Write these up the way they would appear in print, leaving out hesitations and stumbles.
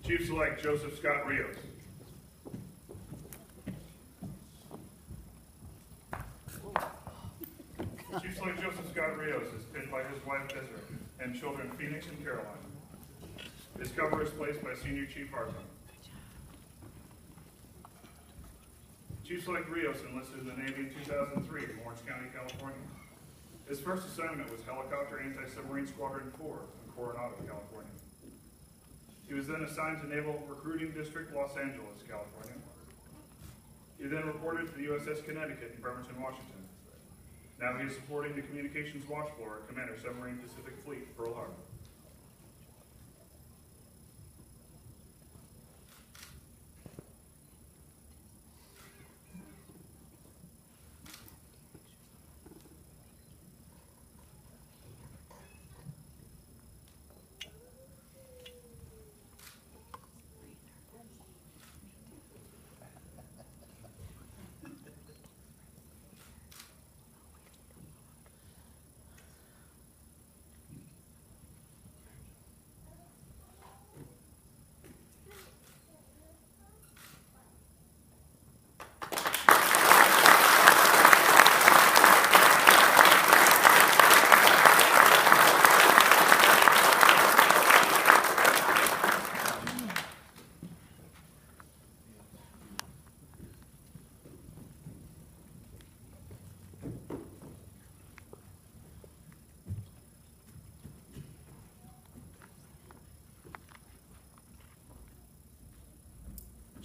Chief Select Joseph Scott Rios. Chief Select Joseph Scott Rios is pinned by his wife Desiree and children Phoenix and Caroline. His cover is placed by Senior Chief Harton. Chief Select Rios enlisted in the Navy in 2003 from Orange County, California. His first assignment was Helicopter Anti-Submarine Squadron 4 in Coronado, California. He was then assigned to Naval Recruiting District, Los Angeles, California. He then reported to the USS Connecticut in Bremerton, Washington. Now he is supporting the Communications Watch Floor at Commander Submarine Pacific Fleet, Pearl Harbor.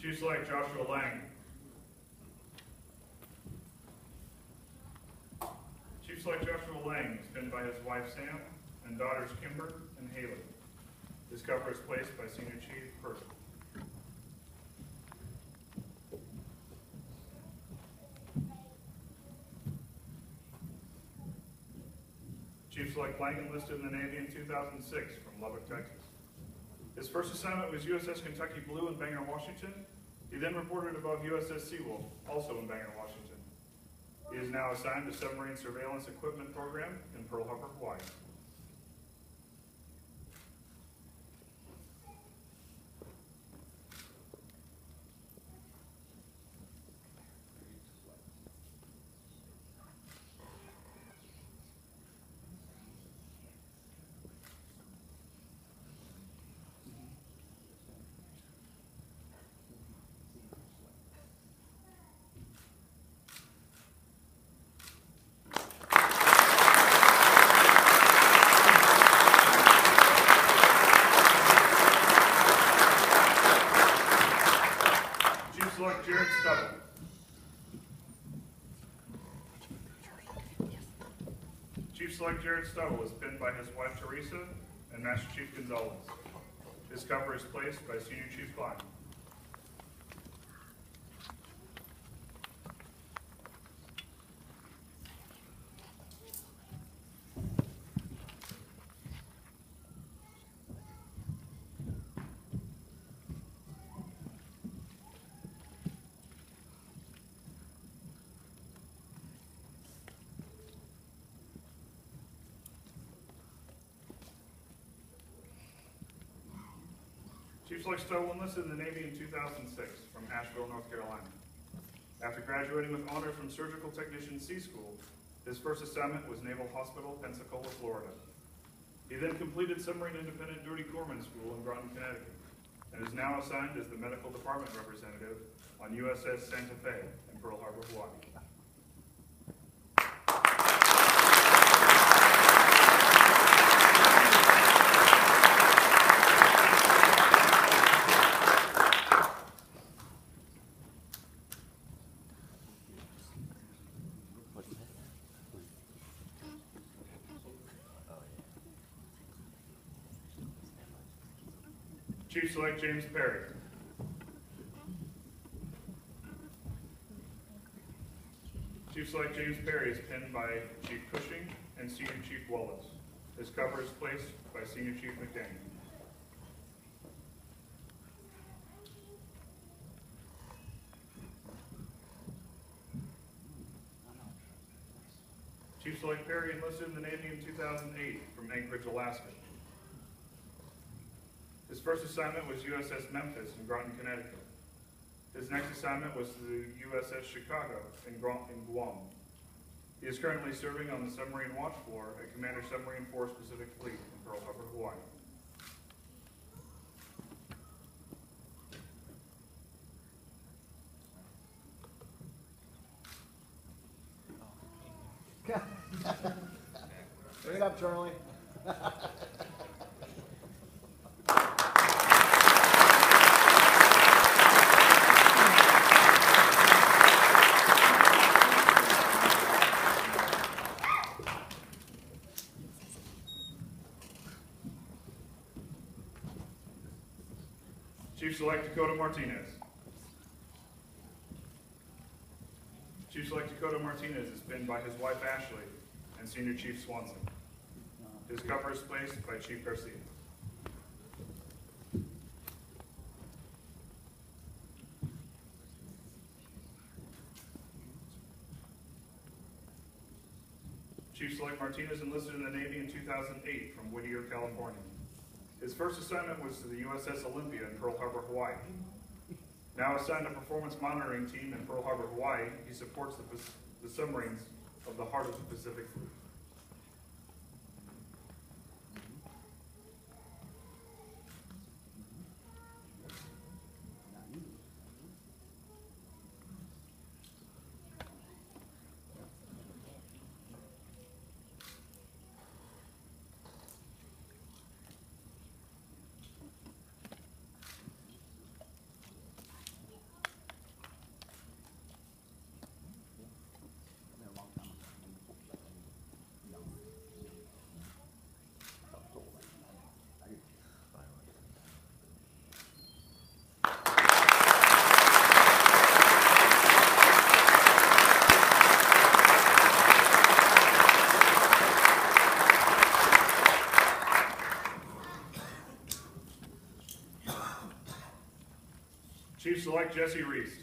Chief Select Joshua Lang. Chief Select Joshua Lang is pinned by his wife Sam and daughters Kimber and Haley. His cover is placed by Senior Chief Percy. Chief Select Lang enlisted in the Navy in 2006 from Lubbock, Texas. His first assignment was USS Kentucky Blue in Bangor, Washington. He then reported above USS Seawolf, also in Bangor, Washington. He is now assigned to Submarine Surveillance Equipment Program in Pearl Harbor, Hawaii. Select Jared Stubble. Chief Select Jared Stubble is pinned by his wife Teresa and Master Chief Gonzalez. His cover is placed by Senior Chief Klein. Chief Select Stubble enlisted in the Navy in 2006 from Asheville, North Carolina. After graduating with honors from Surgical Technician C School, his first assignment was Naval Hospital, Pensacola, Florida. He then completed Submarine Independent Duty Corpsman School in Groton, Connecticut, and is now assigned as the Medical Department Representative on USS Santa Fe in Pearl Harbor, Hawaii. Chief Select James Perry. Chief Select James Perry is pinned by Chief Cushing and Senior Chief Wallace. His cover is placed by Senior Chief McDaniel. Chief Select Perry enlisted in the Navy in 2008 from Anchorage, Alaska. His first assignment was USS Memphis in Groton, Connecticut. His next assignment was to the USS Chicago in Guam. He is currently serving on the submarine watch floor at Commander Submarine Force Pacific Fleet in Pearl Harbor, Hawaii. Bring it up, Charlie. Chief Select Dakota Martinez. Chief Select Dakota Martinez is pinned by his wife Ashley and Senior Chief Swanson. His cover is placed by Chief Garcia. Chief Select Martinez enlisted in the Navy in 2008 from Whittier, California. His first assignment was to the USS Olympia in Pearl Harbor, Hawaii. Now assigned to Performance Monitoring Team in Pearl Harbor, Hawaii, he supports the submarines of the Heart of the Pacific Fleet. Chief Select Jesse Reese.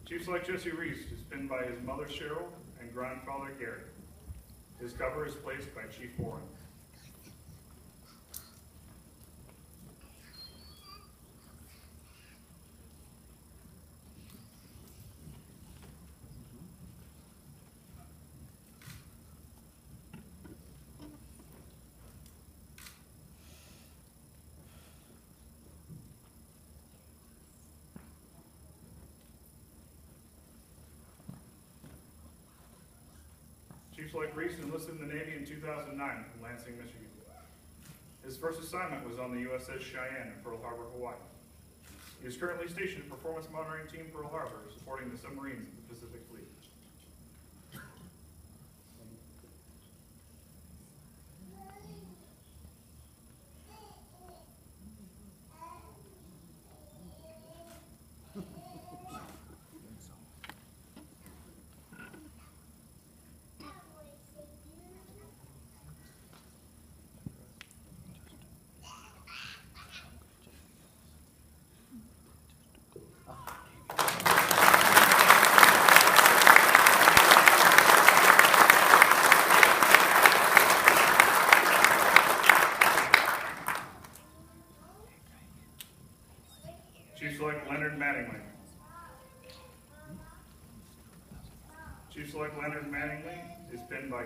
Chief Select Jesse Reese is pinned by his mother Cheryl and grandfather Gary. His cover is placed by Chief Warren. Chief Select Reese enlisted in the Navy in 2009 from Lansing, Michigan. His first assignment was on the USS Cheyenne in Pearl Harbor, Hawaii. He is currently stationed at Performance Monitoring Team Pearl Harbor, supporting the submarines of the Pacific Fleet. Chief Select Leonard Mattingly. Chief Select Leonard Mattingly is pinned by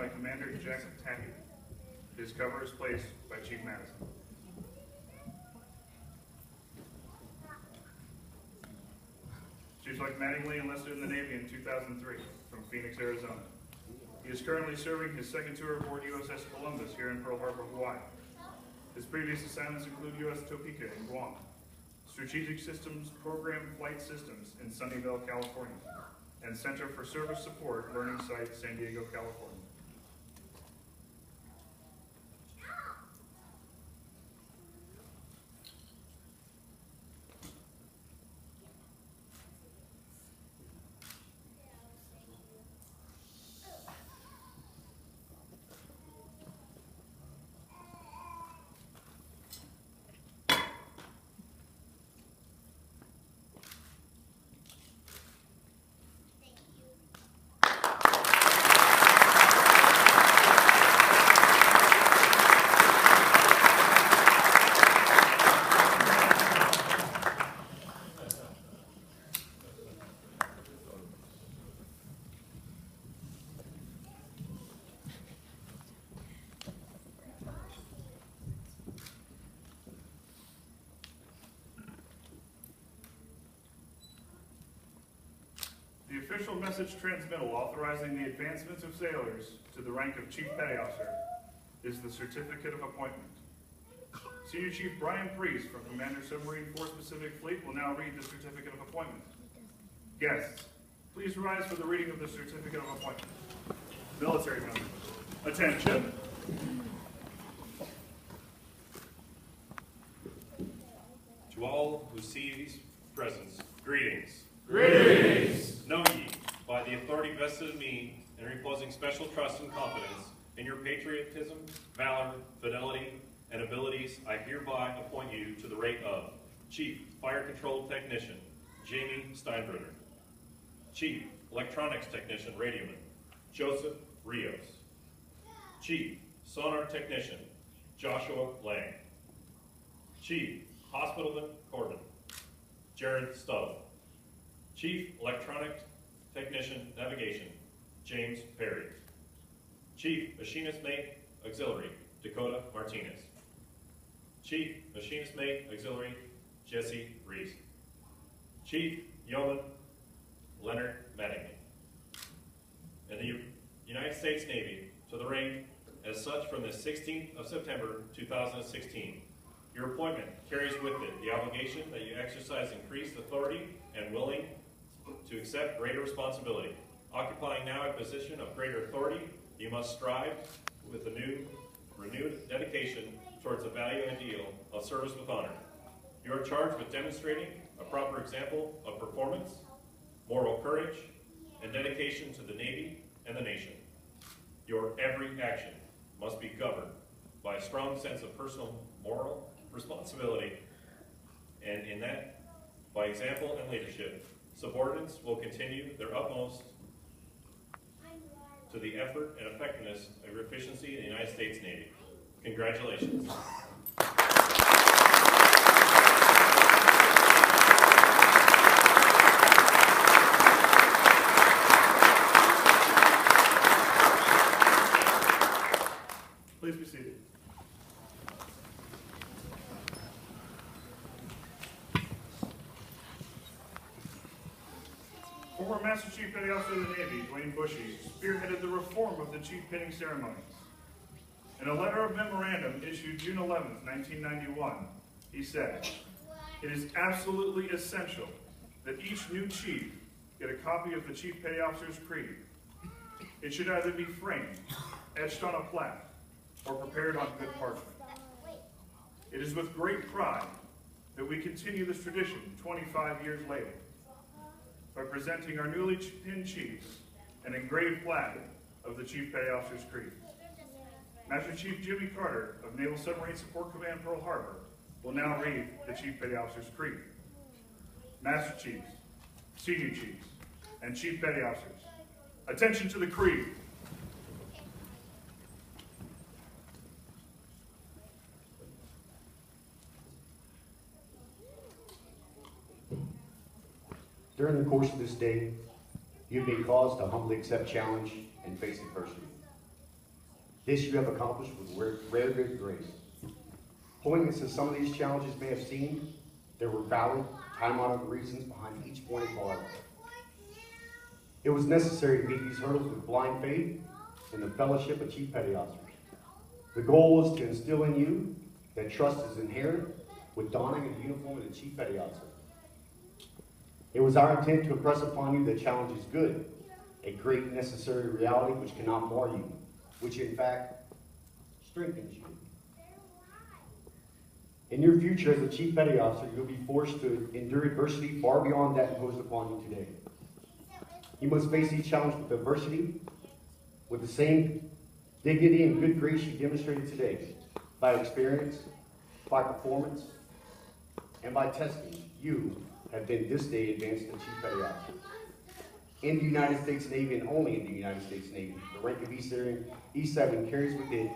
Commander Jack Tackett. His cover is placed by Chief Madison. Chief Select Mattingly enlisted in the Navy in 2003 from Phoenix, Arizona. He is currently serving his second tour aboard USS Columbus here in Pearl Harbor, Hawaii. His previous assignments include U.S. Topeka in Guam, Strategic Systems Program Flight Systems in Sunnyvale, California, and Center for Service Support Learning Site, San Diego, California. official message transmittal authorizing the advancement of sailors to the rank of Chief Petty Officer is the certificate of appointment. Senior Chief Brian Priest from Commander Submarine Force Pacific Fleet will now read the certificate of appointment. Guests, please rise for the reading of the certificate of appointment. Military members, attention. To all who see these presents, greetings. Greetings. Know ye, by the authority vested in me, and reposing special trust and confidence in your patriotism, valor, fidelity, and abilities, I hereby appoint you to the rank of Chief Fire Control Technician, Jamie Steinbrenner. Chief Electronics Technician, Radioman, Joseph Rios. Chief Sonar Technician, Joshua Lang. Chief Hospitalman Corbin, Jared Stubb. Chief Electronic Technician Navigation, James Perry. Chief Machinist Mate Auxiliary, Dakota Martinez. Chief Machinist Mate Auxiliary, Jesse Reese. Chief Yeoman Leonard Mattingly. In the United States Navy, to the rank as such from the 16th of September 2016. Your appointment carries with it the obligation that you exercise increased authority and willing to accept greater responsibility. Occupying now a position of greater authority, you must strive with a renewed dedication towards the value ideal of service with honor. You are charged with demonstrating a proper example of performance, moral courage, and dedication to the Navy and the nation. Your every action must be governed by a strong sense of personal moral responsibility, and in that, by example and leadership, subordinates will continue their utmost to the effort and effectiveness of your efficiency in the United States Navy. Congratulations. Please be seated. Former Master Chief Petty Officer of the Navy, Dwayne Bushy, spearheaded the reform of the chief pinning ceremonies. In a letter of memorandum issued June 11, 1991, he said, "It is absolutely essential that each new chief get a copy of the Chief Petty Officer's Creed. It should either be framed, etched on a plaque, or prepared on good parchment. It is with great pride that we continue this tradition 25 years later by presenting our newly pinned chiefs an engraved plaque of the Chief Petty Officer's Creed. Master Chief Jimmy Carter of Naval Submarine Support Command Pearl Harbor will now read the Chief Petty Officer's Creed. Master Chiefs, Senior Chiefs, and Chief Petty Officers, attention to the Creed. During the course of this day, you've been caused to humbly accept challenge and face adversity. This you have accomplished with rare good grace. Poignant as some of these challenges may have seemed, there were valid, time-honored reasons behind each one involved. It was necessary to meet these hurdles with blind faith and the fellowship of Chief Petty Officers. The goal was to instill in you that trust is inherent with donning the uniform of the Chief Petty Officer. It was our intent to impress upon you that challenge is good, a great necessary reality which cannot mar you, which in fact strengthens you. In your future as a Chief Petty Officer, you'll be forced to endure adversity far beyond that imposed upon you today. You must face each challenge with adversity, with the same dignity and good grace you demonstrated today, by experience, by performance, and by testing. You have been this day advanced to Chief Petty Officer. In the United States Navy, and only in the United States Navy, the rank of E7 carries with it